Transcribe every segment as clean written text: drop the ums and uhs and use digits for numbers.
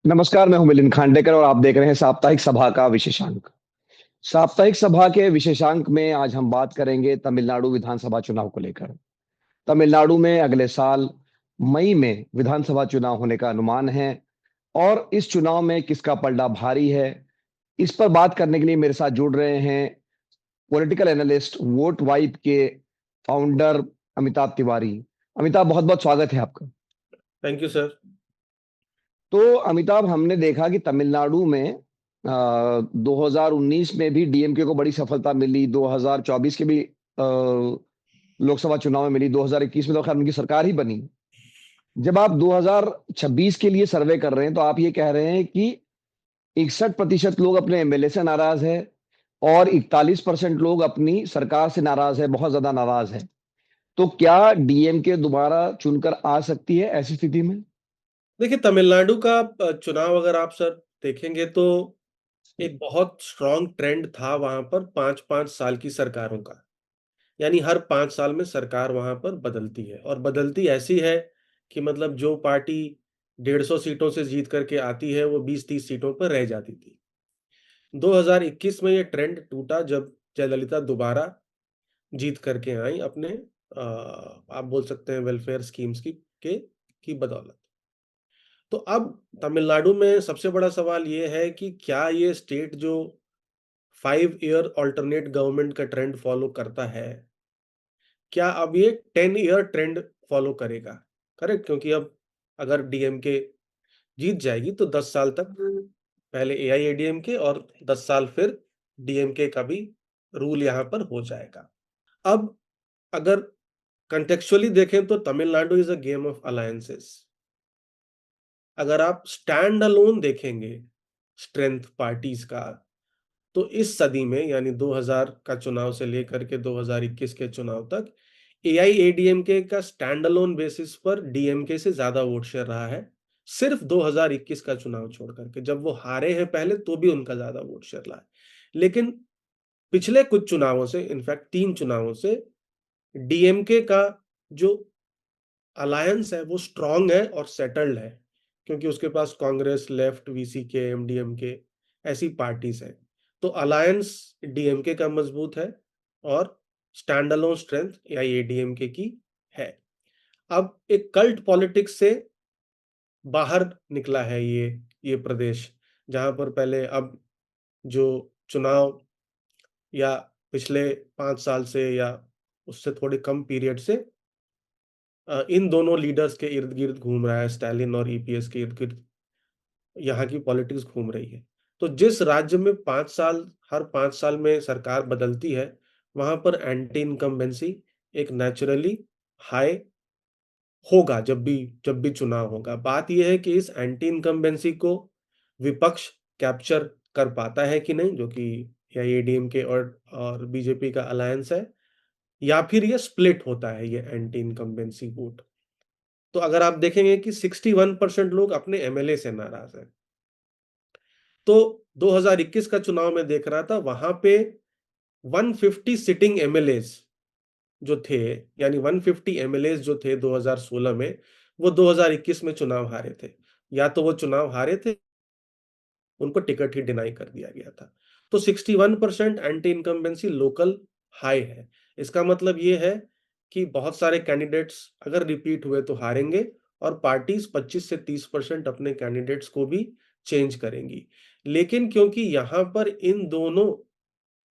नमस्कार, मैं हूँ मिलिंद खांडेकर और आप देख रहे हैं साप्ताहिक सभा का विशेषांक। साप्ताहिक सभा के विशेषांक में आज हम बात करेंगे तमिलनाडु विधानसभा चुनाव को लेकर। तमिलनाडु में अगले साल मई में विधानसभा चुनाव होने का अनुमान है और इस चुनाव में किसका पलड़ा भारी है, इस पर बात करने के लिए मेरे साथ जुड़ रहे हैं पॉलिटिकल एनालिस्ट वोट वाइब के फाउंडर अमिताभ तिवारी। अमिताभ, बहुत-बहुत स्वागत है आपका। Thank you sir. तो अमिताभ, हमने देखा कि तमिलनाडु में 2019 में भी डीएमके को बड़ी सफलता मिली, 2024 के भी लोकसभा चुनाव में मिली, 2021 में तो खैर उनकी सरकार ही बनी। जब आप 2026 के लिए सर्वे कर रहे हैं तो आप ये कह रहे हैं कि 61% लोग अपने एमएलए से नाराज है और 41% लोग अपनी सरकार से नाराज है, बहुत ज्यादा नाराज है। तो क्या डीएमके दोबारा चुनकर आ सकती है ऐसी स्थिति में? देखिए, तमिलनाडु का चुनाव अगर आप सर देखेंगे तो एक बहुत स्ट्रॉन्ग ट्रेंड था वहाँ पर 5-5 साल की सरकारों का। यानी हर 5 साल में सरकार वहाँ पर बदलती है और बदलती ऐसी है कि मतलब जो पार्टी 150 सीटों से जीत करके आती है, वो 20-30 सीटों पर रह जाती थी। 2021 में ये ट्रेंड टूटा जब जयललिता दोबारा जीत करके आईं अपने आप बोल सकते हैं वेलफेयर स्कीम्स की बदौलत। तो अब तमिलनाडु में सबसे बड़ा सवाल ये है कि क्या ये स्टेट जो 5 ईयर अल्टरनेट गवर्नमेंट का ट्रेंड फॉलो करता है, क्या अब ये 10 ईयर ट्रेंड फॉलो करेगा? करेक्ट, क्योंकि अब अगर डीएमके जीत जाएगी तो 10 साल तक पहले एआईएडीएमके और 10 साल फिर डीएमके का भी रूल यहाँ पर हो जाएगा। अब अगर कॉन्टेक्चुअली देखें तो Tamil Nadu is a game of alliances. अगर आप स्टैंड अलोन देखेंगे स्ट्रेंथ पार्टीज का, तो इस सदी में यानी 2000 का चुनाव से लेकर के 2021 के चुनाव तक एआईएडीएमके का स्टैंड अलोन बेसिस पर डीएमके से ज्यादा वोट शेयर रहा है। सिर्फ 2021 का चुनाव छोड़ करके, जब वो हारे हैं पहले तो भी उनका ज्यादा वोट शेयर रहा है। लेकिन पिछले कुछ चुनावों से, इनफैक्ट 3 चुनावों से डीएमके का जो अलायंस है वो स्ट्रांग है और सेटल्ड है, क्योंकि उसके पास कांग्रेस, लेफ्ट, वीसीके, एमडीएमके ऐसी पार्टीज हैं। तो अलायंस डीएमके का मजबूत है और स्टैंड अलोन स्ट्रेंथ या एडीएमके की है। अब एक कल्ट पॉलिटिक्स से बाहर निकला है ये प्रदेश, जहां पर पहले अब जो चुनाव या पिछले 5 साल से या उससे थोड़े कम पीरियड से इन दोनों लीडर्स के इर्द-गिर्द घूम रहा है, स्टालिन और ईपीएस के इर्द-गिर्द यहाँ की पॉलिटिक्स घूम रही है। तो जिस राज्य में 5 साल हर 5 साल में सरकार बदलती है, वहाँ पर एंटी इनकम्बेंसी एक नेचुरली हाई होगा जब भी चुनाव होगा। बात ये है कि इस एंटी इनकम्बेंसी को विपक्ष कैप्चर कर पाता है कि नहीं, जो कि एआईएडीएमके और बीजेपी का अलायंस है, या फिर ये स्प्लिट होता है ये एंटी इनकम्बेंसी वोट। तो अगर आप देखेंगे कि 61% लोग अपने एमएलए से नाराज हैं। तो 2021 का चुनाव में देख रहा था, वहां पे 150 सिटिंग एमएलएज जो थे, यानी 150 एमएलएज जो थे 2016 में, वो 2021 में चुनाव हारे थे। या तो वो चुनाव हारे थे, उनको टिकट ही डिनाई कर दिया गया था। तो 61% एंटी इनकम्बेंसी लोकल हाई है। इसका मतलब ये है कि बहुत सारे कैंडिडेट्स अगर रिपीट हुए तो हारेंगे और पार्टीज 25 से 30% अपने कैंडिडेट्स को भी चेंज करेंगी। लेकिन क्योंकि यहाँ पर इन दोनों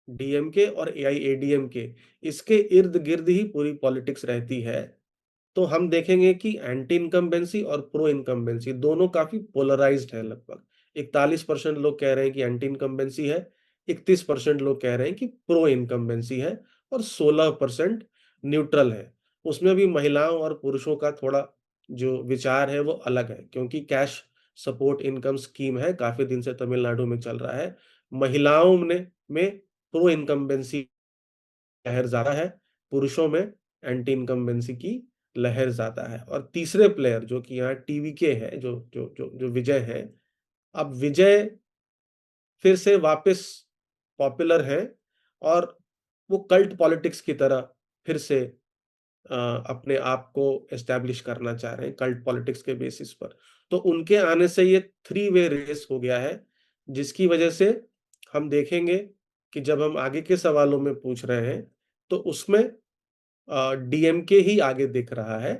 डीएमके और एआईएडीएमके इसके इर्द-गिर्द ही पूरी पॉलिटिक्स रहती है, तो हम देखेंगे कि एंटी इनकम्बेंसी और प्रो इनकम्बेंसी दोनों काफ़ी पोलराइज़्ड है लगभग। 41% लोग कह रहे हैं कि एंटी इनकम्बेंसी है, 31% लोग कह रहे हैं कि प्रो इनकम्बेंसी है और 16% न्यूट्रल है। उसमें भी महिलाओं और पुरुषों का थोड़ा जो विचार है वो अलग है, क्योंकि कैश सपोर्ट इनकम स्कीम है, काफ़ी दिन से तमिलनाडु में चल रहा है। महिलाओं ने में प्रो इनकम्बेंसी लहर ज़्यादा है, पुरुषों में एंटी इनकम्बेंसी की लहर ज़्यादा है। और तीसरे प्लेयर जो कि यहाँ टीवीके है, जो विजय हैं, अब विजय फिर से वापस पॉपुलर हैं और वो कल्ट पॉलिटिक्स की तरह फिर से अपने आप को एस्टैब्लिश करना चाह रहे हैं कल्ट पॉलिटिक्स के बेसिस पर। तो उनके आने से ये थ्री वे रेस हो गया है, जिसकी वजह से हम देखेंगे कि जब हम आगे के सवालों में पूछ रहे हैं, तो उसमें डीएमके ही आगे दिख रहा है।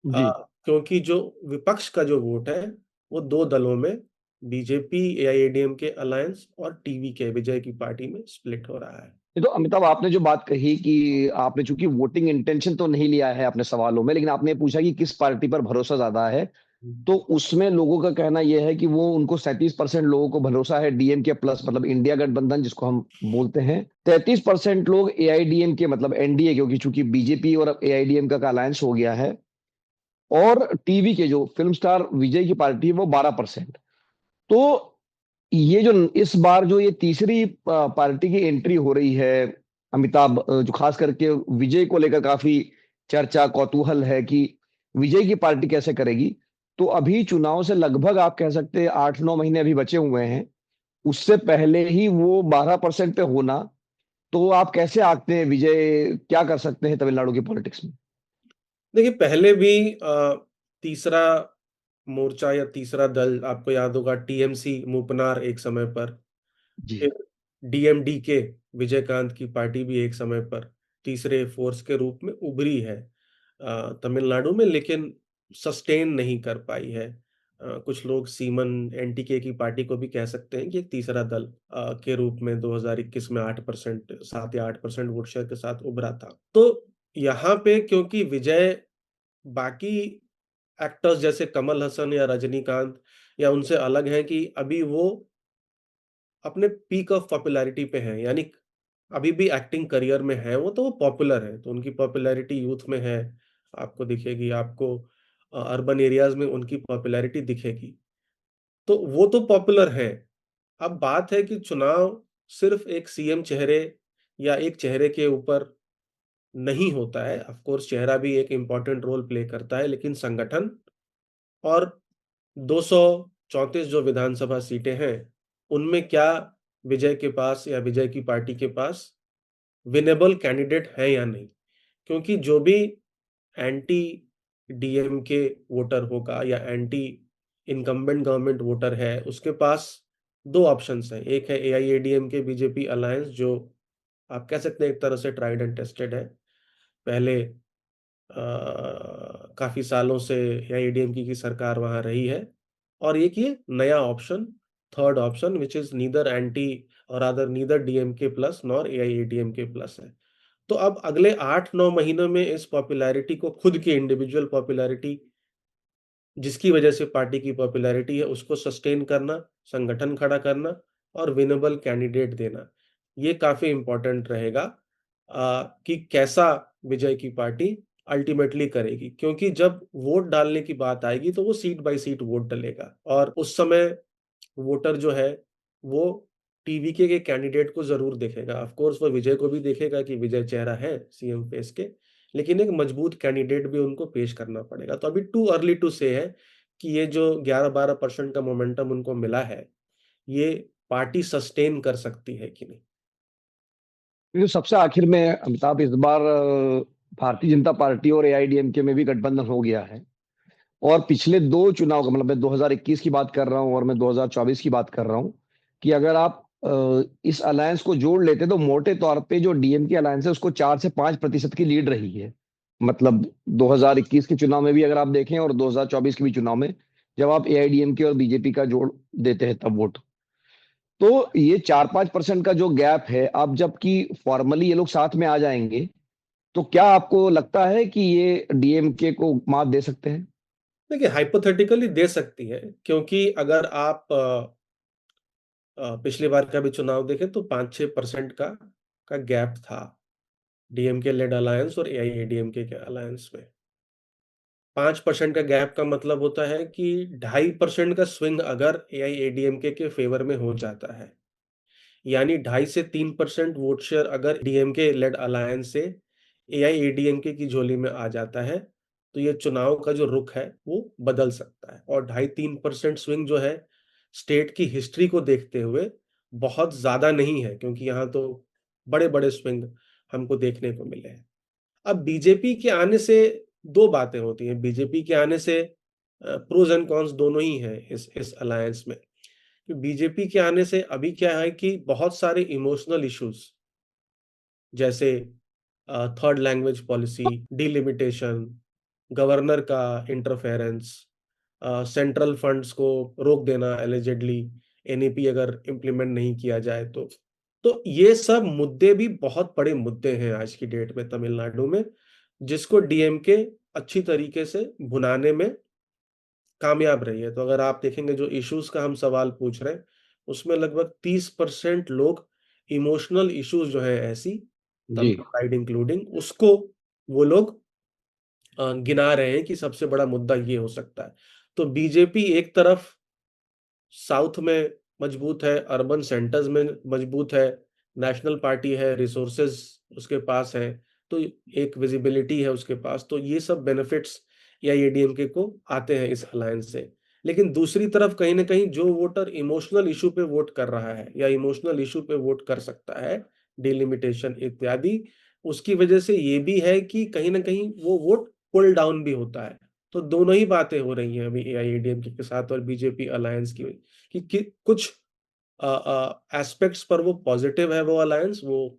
जी। क्योंकि जो विपक्ष का जो वोट है, वो 2 दलों में बीजेपी, एआईएडीएमके अलायंस और टीवीके विजय की पार्टी में स्प्लिट हो रहा है। ये तो अमिताभ, आपने जो बात कही कि आपने चूंकि वोटिंग इंटेंशन तो नहीं लिया है अपने सवालों में, लेकिन आपने पूछा कि किस पार्टी पर भरोसा ज्यादा है, हुँ। तो उसमें लोगों का कहना यह है कि वो उनको 37% लोगों को भरोसा है डीएमके प्लस, मतलब इंडिया गठबंधन जिसको हम बोलते हैं। 33% लोग एआईडीएमके मतलब एनडीए, क्योंकि चूंकि बीजेपी और एआईडीएमके का अलायंस हो गया है। और टीवी के जो फिल्म स्टार विजय की पार्टी है वो 12%। तो ये जो इस बार जो ये तीसरी पार्टी की एंट्री हो रही है अमिताभ, जो खास करके विजय को लेकर काफी चर्चा कौतूहल है कि विजय की पार्टी कैसे करेगी। तो अभी चुनाव से लगभग आप कह सकते हैं 8-9 महीने अभी बचे हुए हैं, उससे पहले ही वो 12% पे होना। तो आप कैसे आंकते हैं विजय क्या कर सकते हैं तमिलनाडु की पॉलिटिक्स में? देखिए, पहले भी तीसरा मोर्चा या तीसरा दल आपको याद होगा, टीएमसी मूपनार एक समय पर, जी। फिर डीएमडीके विजयकांत की पार्टी भी एक समय पर तीसरे फोर्स के रूप में उभरी है तमिलनाडु में, लेकिन सस्टेन नहीं कर पाई है। कुछ लोग सीमन एनटीके की पार्टी को भी कह सकते हैं कि एक तीसरा दल के रूप में 2021 में 8%, 7 या 8% वोट शेयर के साथ उभरा था। तो यहाँ पे क्योंकि विजय बाकी एक्टर्स जैसे कमल हसन या रजनीकांत या उनसे अलग हैं कि अभी वो अपने पीक ऑफ पॉपुलैरिटी पे हैं, यानी अभी भी एक्टिंग करियर में हैं वो, तो वो पॉपुलर हैं, तो उनकी पॉपुलैरिटी यूथ में है, आपको दिखेगी, आपको अर्बन एरियाज़ में उनकी पॉपुलैरिटी दिखेगी। तो वो तो पॉपुलर हैं। अब बात है कि चुनाव सिर्फ़ एक सीएम चेहरे या एक चेहरे के ऊपर नहीं होता है। ऑफ़ कोर्स चेहरा भी एक इम्पोर्टेंट रोल प्ले करता है, लेकिन संगठन और 234 जो विधानसभा सीटें हैं, उनमें क्या विजय के पास या विजय की पार्टी के पास विनेबल कैंडिडेट है या नहीं? क्योंकि जो भी एंटी डीएमके वोटर होगा या एंटी इनकम्बेंट गवर्नमेंट वोटर है, उसके पास 2 ऑप्शंस हैं। एक है एआईएडीएमके बीजेपी अलायंस, जो आप कह सकते हैं एक तरह से ट्राइड एंड टेस्टेड है। पहले काफ़ी सालों से एआईएडीएमके की सरकार वहाँ रही है। और एक ये नया option, third option, which is neither anti और rather neither DMK plus nor AIADMK plus है। तो अब अगले 8-9 महीनों में इस पॉपुलैरिटी को, खुद की इंडिविजुअल पॉपुलैरिटी जिसकी वजह से पार्टी की पॉपुलैरिटी है, उसको सस्टेन करना, संगठन खड़ा करना और विनेबल कैंडिडेट देना, ये काफ़ी इम्पोर्टेंट रहेगा कि कैसा विजय की पार्टी अल्टीमेटली करेगी। क्योंकि जब वोट डालने की बात आएगी, तो वो सीट बाय सीट वोट डलेगा और उस समय वोटर जो है, वो टीवीके के कैंडिडेट को ज़रूर देखेगा। ऑफ़ कोर्स वो विजय को भी देखेगा कि विजय चेहरा है सीएम फेस के, लेकिन एक मजबूत कैंडिडेट भी उनको पेश करना पड़ेगा। तो अभी टू अर्ली टू से है कि ये जो 11-12% का मोमेंटम उनको मिला है, ये पार्टी सस्टेन कर सकती है कि नहीं। ये सबसे आखिर में अमिताभ, इस बार भारतीय जनता पार्टी और एआईडीएमके में भी गठबंधन हो गया है। और पिछले दो चुनाव का मतलब, मैं 2021 की बात कर रहा हूं और मैं 2024 की बात कर रहा हूं, कि अगर आप इस अलायंस को जोड़ लेते तो मोटे तौर पे जो डीएमके अलायंस है उसको 4 से 5% की लीड रही है। मतलब 2021 के चुनाव में भी अगर आप देखें और 2024 के भी चुनाव में, जब आप एआईडीएमके और बीजेपी का जोड़ देते हैं तब वोट, तो ये 4-5% का जो गैप है, अब जबकि फॉर्मली ये लोग साथ में आ जाएंगे, तो क्या आपको लगता है कि ये डीएमके को मात दे सकते हैं? देखिए, हाइपोथेटिकली दे सकती है, क्योंकि अगर आप पिछली बार का भी चुनाव देखें तो 5-6% का गैप था डीएमके लेड अलायंस और एआईएडीएमके के अलायंस में। 5% का गैप का मतलब होता है कि 2.5% का स्विंग अगर एआईएडीएमके के फेवर में हो जाता है, यानी 2.5 से 3% वोट शेयर अगर डीएमके लेड अलायंस से एआईएडीएमके की झोली में आ जाता है, तो ये चुनाव का जो रुख है वो बदल सकता है। और 2.5-3% स्विंग जो है, स्टेट की हिस्ट्री को देखते हुए बहुत ज़्यादा नहीं है, क्योंकि यहाँ तो बड़े-बड़े स्विंग हमको देखने को मिले हैं। अब बीजेपी के आने से दो बातें होती हैं। बीजेपी के आने से प्रोज एंड कॉन्स दोनों ही हैं इस अलायंस में। बीजेपी के आने से अभी क्या है कि बहुत सारे इमोशनल इश्यूज, जैसे third language policy, delimitation, governor का इंटरफेरेंस, सेंट्रल फंड्स को रोक देना एलिजिडली, एनईपी अगर इम्प्लीमेंट नहीं किया जाए तो ये सब मुद्दे भी बहुत बड़े मुद्दे हैं आज की डेट में तमिलनाडु में, जिसको डीएमके अच्छी तरीके से भुनाने में कामयाब रही है। तो अगर आप देखेंगे जो इश्यूज का हम सवाल पूछ रहे हैं, उसमें लगभग 30% लोग इमोशनल इश्यूज जो है ऐसी, जी। तमिल प्राइड इंक्लूडिंग, उसको वो लोग गिना रहे हैं कि सबसे बड़ा मुद्दा ये हो सकता है। तो बीजेपी एक तरफ साउथ में मजबूत है, अर्बन सेंटर्स में मजबूत है, नेशनल पार्टी है, रिसोर्सेज उसके पास है, तो एक विजिबिलिटी है उसके पास, तो ये सब बेनिफिट्स एआईएडीएमके को आते हैं इस अलायंस से। लेकिन दूसरी तरफ कहीं ना कहीं जो वोटर इमोशनल इशू पे वोट कर रहा है या इमोशनल इशू पे वोट कर सकता है, डिलिमिटेशन इत्यादि, उसकी वजह से ये भी है कि कहीं ना कहीं वो वोट पुल डाउन भी होता है। तो दोनों ही बातें हो रही हैं अभी एआईएडीएमके के साथ और बीजेपी अलायंस की, कि कुछ एस्पेक्ट्स पर वो पॉजिटिव है, वो अलायंस वो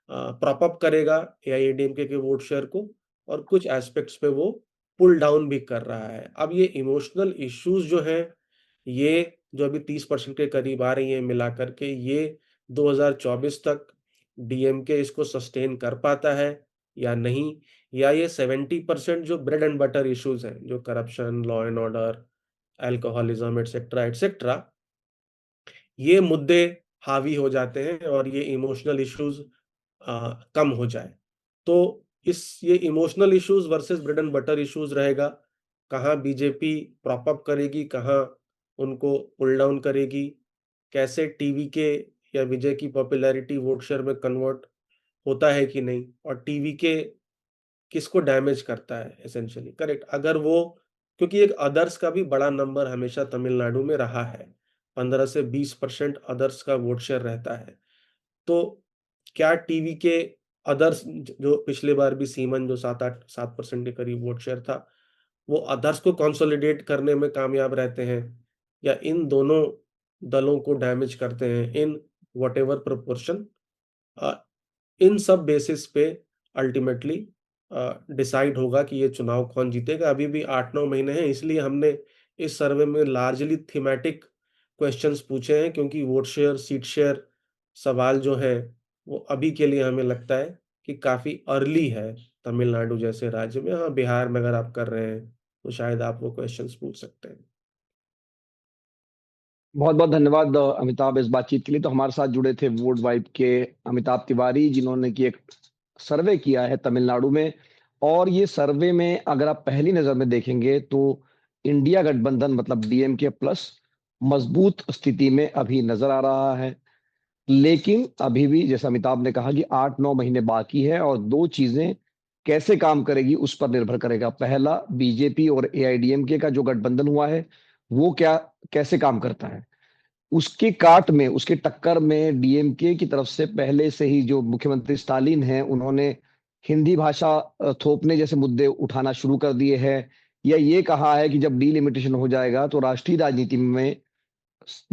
प्रॉप अप करेगा एआईएडीएमके के वोट शेयर को, और कुछ एस्पेक्ट्स पे वो पुल डाउन भी कर रहा है। अब ये इमोशनल इश्यूज जो हैं, ये जो अभी 30% के करीब आ रही हैं मिला करके, ये 2024 तक डीएमके इसको सस्टेन कर पाता है या नहीं, या ये 70% जो ब्रेड एंड बटर इश्यूज हैं, जो corruption, law and order, alcoholism etcetera etcetera, ये मुद्दे हावी हो जाते हैं और ये इमोशनल इश्यूज कम हो जाए। तो इस ये emotional issues versus bread and butter issues रहेगा, कहाँ बीजेपी प्रॉप अप करेगी, कहाँ उनको पुल डाउन करेगी, कैसे टीवी के या विजय की पॉपुलैरिटी वोट शेयर में कन्वर्ट होता है कि नहीं, और टीवी के किसको डैमेज करता है एसेंशियली, करेक्ट। अगर वो, क्योंकि एक अदर्स का भी बड़ा नंबर हमेशा तमिलनाडु में रहा है, 15 से 20% अदर्स का वोट शेयर रहता है। तो क्या टीवी के अदर्स, जो पिछले बार भी सीमन जो 7% के करीब वोट शेयर था, वो अदर्स को कंसोलिडेट करने में कामयाब रहते हैं, या इन दोनों दलों को डैमेज करते हैं इन व्हाटएवर प्रोपोर्शन। इन सब बेसिस पे अल्टीमेटली डिसाइड होगा कि ये चुनाव कौन जीतेगा। अभी भी 8-9 महीने हैं, इसलिए हमने इस सर्वे में लार्जली थीमेटिक क्वेश्चंस पूछे हैं, क्योंकि वोट शेयर, सीट शेयर सवाल जो है, वो अभी के लिए हमें लगता है कि काफ़ी अर्ली है तमिलनाडु जैसे राज्य में। हाँ, बिहार में अगर आप कर रहे हैं, तो शायद आप वो क्वेश्चंस पूछ सकते हैं। बहुत बहुत धन्यवाद अमिताभ इस बातचीत के लिए। तो हमारे साथ जुड़े थे वोट वाइब के अमिताभ तिवारी, जिन्होंने की एक सर्वे किया है तमिलनाडु में। और ये सर्वे में अगर आप पहली नजर में देखेंगे तो इंडिया गठबंधन मतलब डीएमके प्लस मजबूत स्थिति में अभी नजर आ रहा है। लेकिन अभी भी जैसा अमिताभ ने कहा कि 8-9 महीने बाकी है और दो चीजें कैसे काम करेगी उस पर निर्भर करेगा। पहला, बीजेपी और एआईडीएमके का जो गठबंधन हुआ है वो क्या कैसे काम करता है। उसके काट में, उसके टक्कर में डीएमके की तरफ से पहले से ही जो मुख्यमंत्री स्टालिन हैं, उन्होंने हिंदी भाषा थोपने जैसे मुद्दे उठाना शुरू कर दिए हैं, या ये कहा है कि जब डीलिमिटेशन हो जाएगा तो राष्ट्रीय राजनीति में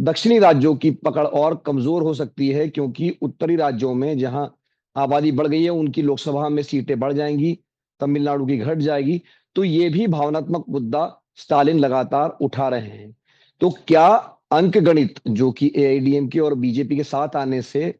दक्षिणी राज्यों की पकड़ और कमजोर हो सकती है, क्योंकि उत्तरी राज्यों में जहां आबादी बढ़ गई है उनकी लोकसभा में सीटें बढ़ जाएंगी, तमिलनाडु की घट जाएगी। तो ये भी भावनात्मक मुद्दा स्टालिन लगातार उठा रहे हैं। तो क्या अंकगणित जो कि एआईडीएमके और बीजेपी के साथ आने से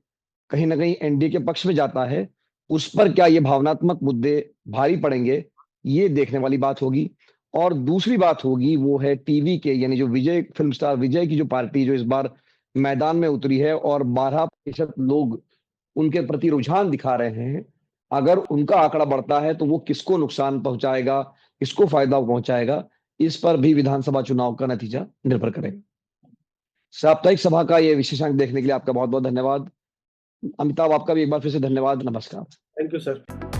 कहीं ना कहीं एनडीए के पक्ष में जाता है, उस पर क्या ये भावनात्मक मुद्दे भारी पड़ेंगे, ये देखने वाली बात होगी। और दूसरी बात होगी वो है टीवी के, यानी जो विजय फिल्म स्टार विजय की जो पार्टी जो इस बार मैदान में उतरी है और 12% लोग उनके प्रति रुझान दिखा रहे हैं, अगर उनका आंकड़ा बढ़ता है तो वो किसको नुकसान पहुंचाएगा, किसको फायदा पहुंचाएगा, इस पर भी विधानसभा चुनाव का नतीजा निर्भर करेगा। साप्ताहिक सभा का ये विशेषांक देखने के लिए आपका बहुत बहुत धन्यवाद। अमिताभ, आपका भी एक बार फिर से धन्यवाद। नमस्कार। Thank you sir.